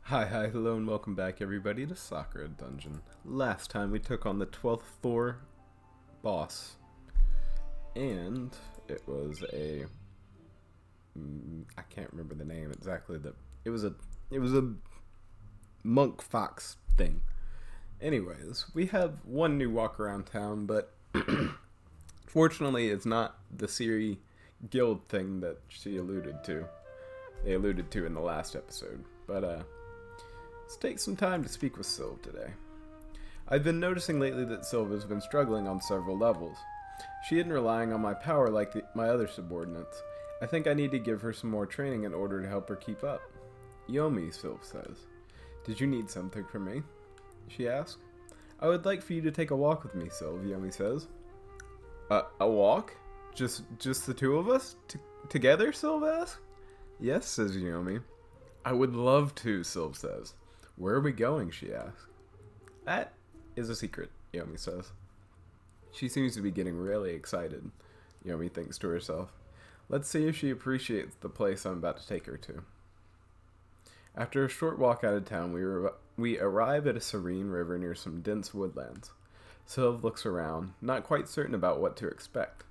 Hi, hello, and welcome back, everybody, to Sakura Dungeon. Last time we took on the 12th floor boss, and it was I can't remember the name exactly. It was a monk fox thing. Anyways, we have one new walk around town, but fortunately, it's not the Siri guild thing that she alluded to. They alluded to in the last episode, but let's take some time to speak with Sylv today. I've been noticing lately that Sylv has been struggling on several levels. She isn't relying on my power like my other subordinates. I think I need to give her some more training in order to help her keep up. Yomi, Sylv says. Did you need something from me? She asks. I would like for you to take a walk with me, Sylv, Yomi says. A walk? Just the two of us? Together, Sylv asks. Yes, says Yomi. I would love to, Sylv says. Where are we going, she asks. That is a secret, Yomi says. She seems to be getting really excited, Yomi thinks to herself. Let's see if she appreciates the place I'm about to take her to. After a short walk out of town, we arrive at a serene river near some dense woodlands. Sylv looks around, not quite certain about what to expect.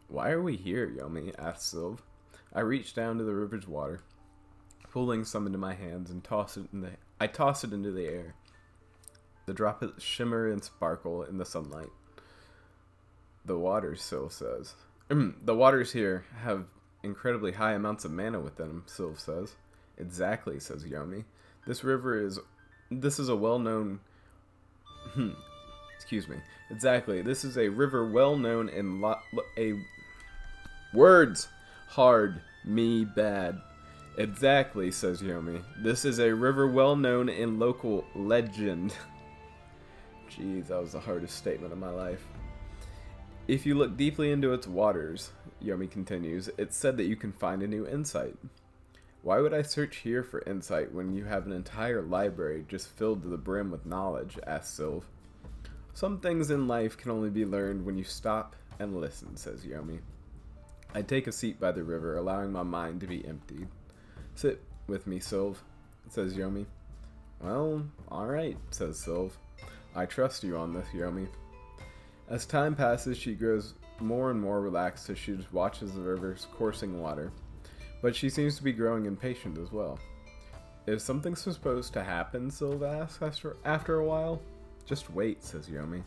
Why are we here, Yomi? asks Sylv. I reach down to the river's water, pulling some into my hands and toss it into the air. The droplets shimmer and sparkle in the sunlight. The waters, Sylv says. The waters here have incredibly high amounts of mana within them, Sylv says. Exactly, says Yomi. This is a well-known... excuse me. Exactly, this is a river well-known in Words! Hard. Me bad. Exactly, says Yomi. This is a river well known in local legend. Jeez, that was the hardest statement of my life. If you look deeply into its waters, Yomi continues, it's said that you can find a new insight. Why would I search here for insight when you have an entire library just filled to the brim with knowledge? asks Sylv. Some things in life can only be learned when you stop and listen, says Yomi. I take a seat by the river, allowing my mind to be emptied. Sit with me, Sylv, says Yomi. Well, alright, says Sylv. I trust you on this, Yomi. As time passes, she grows more and more relaxed as she just watches the river's coursing water. But she seems to be growing impatient as well. Is something supposed to happen, Sylv asks after a while. Just wait, says Yomi.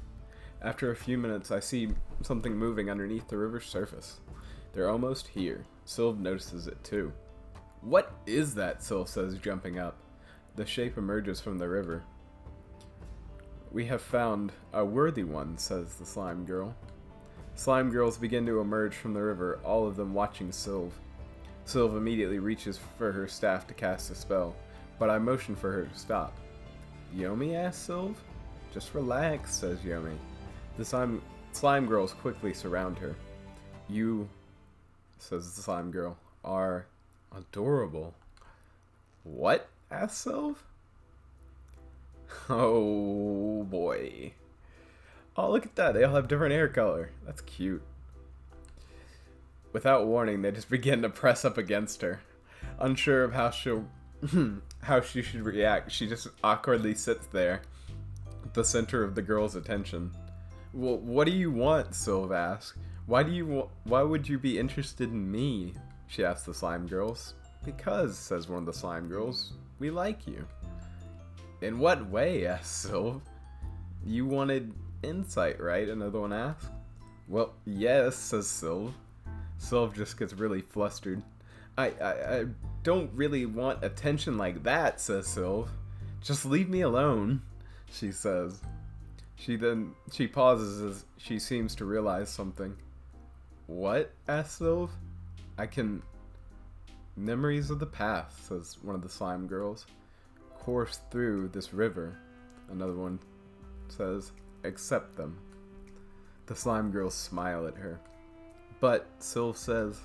After a few minutes, I see something moving underneath the river's surface. They're almost here. Sylv notices it too. What is that? Sylv says, jumping up. The shape emerges from the river. We have found a worthy one, says the slime girl. Slime girls begin to emerge from the river, all of them watching Sylv. Sylv immediately reaches for her staff to cast a spell, but I motion for her to stop. Yomi asks Sylv. Just relax, says Yomi. The slime girls quickly surround her. You, says the slime girl, are adorable. What? asks Sylv. Oh boy. Oh, look at that. They all have different hair color. That's cute. Without warning, they just begin to press up against her. Unsure of how she should react, she just awkwardly sits there at the center of the girl's attention. Well, what do you want? Sylv asks. Why would you be interested in me? She asks the slime girls. Because, says one of the slime girls, we like you. In what way? asks Sylv. You wanted insight, right? Another one asks. Well, yes, says Sylv. Sylv just gets really flustered. I don't really want attention like that, says Sylv. Just leave me alone, she says. She pauses as she seems to realize something. What? asks Sylv. Memories of the past, says one of the slime girls, course through this river. Another one says, accept them. The slime girls smile at her. But, Sylv says,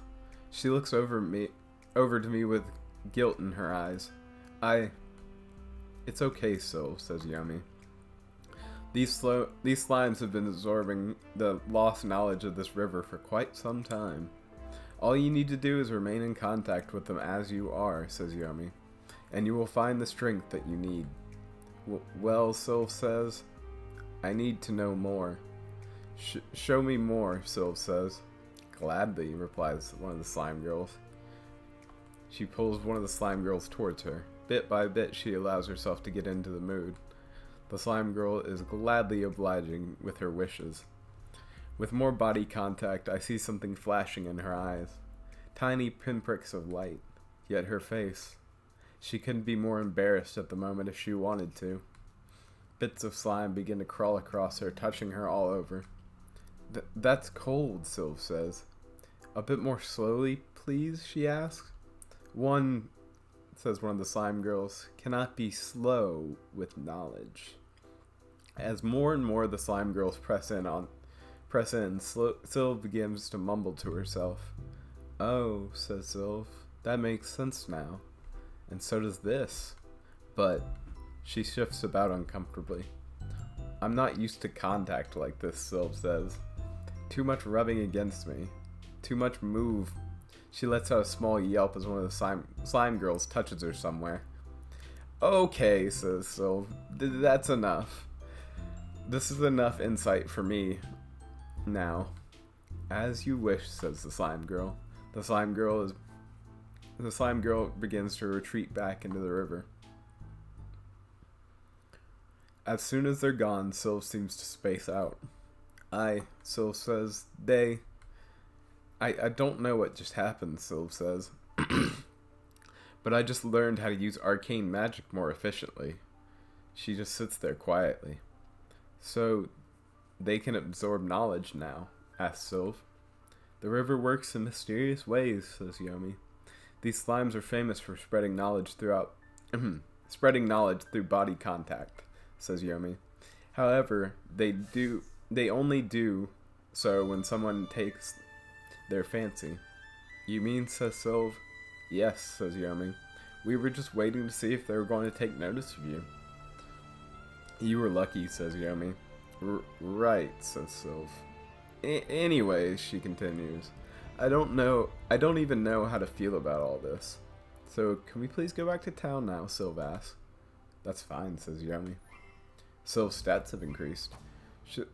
she looks over to me with guilt in her eyes. It's okay, Sylv, says Yomi. These slimes have been absorbing the lost knowledge of this river for quite some time. All you need to do is remain in contact with them as you are, says Yomi. and you will find the strength that you need. Well, Sylv says, I need to know more. Show me more, Sylv says. Gladly, replies one of the slime girls. She pulls one of the slime girls towards her. Bit by bit, she allows herself to get into the mood. The slime girl is gladly obliging with her wishes. With more body contact, I see something flashing in her eyes. Tiny pinpricks of light. Yet her face. She couldn't be more embarrassed at the moment if she wanted to. Bits of slime begin to crawl across her, touching her all over. That's cold, Sylv says. A bit more slowly, please, she asks. One, says one of the slime girls, cannot be slow with knowledge. As more and more the slime girls press in, Sylv begins to mumble to herself. Oh, says Sylv, that makes sense now. And so does this. But she shifts about uncomfortably. I'm not used to contact like this, Sylv says. Too much rubbing against me. Too much move. She lets out a small yelp as one of the slime girls touches her somewhere. Okay, says Sylv. That's enough. This is enough insight for me. Now. As you wish, says the slime girl. The slime girl begins to retreat back into the river. As soon as they're gone, Sylv seems to space out. Sylv says, I don't know what just happened, Sylv says. But I just learned how to use arcane magic more efficiently. She just sits there quietly. So, they can absorb knowledge now, asks Sylv. The river works in mysterious ways, says Yomi. These slimes are famous for spreading knowledge through body contact, says Yomi. However, they only do so when someone takes their fancy. You mean, says Sylv? Yes, says Yomi. We were just waiting to see if they were going to take notice of you. You were lucky, says Yomi. Right, says Sylv. Anyway, she continues, I don't even know how to feel about all this. So, can we please go back to town now, Sylv asks. That's fine, says Yomi. Sylv's stats have increased.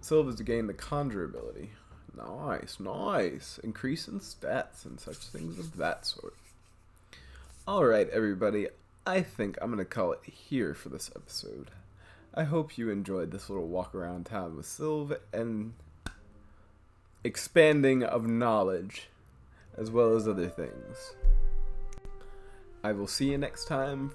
Sylv has gained the conjure ability. Nice. Increase in stats and such things of that sort. Alright, everybody. I think I'm going to call it here for this episode. I hope you enjoyed this little walk around town with Sylv and expanding of knowledge, as well as other things. I will see you next time.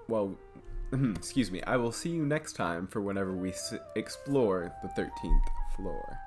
I will see you next time for whenever we explore the 13th floor.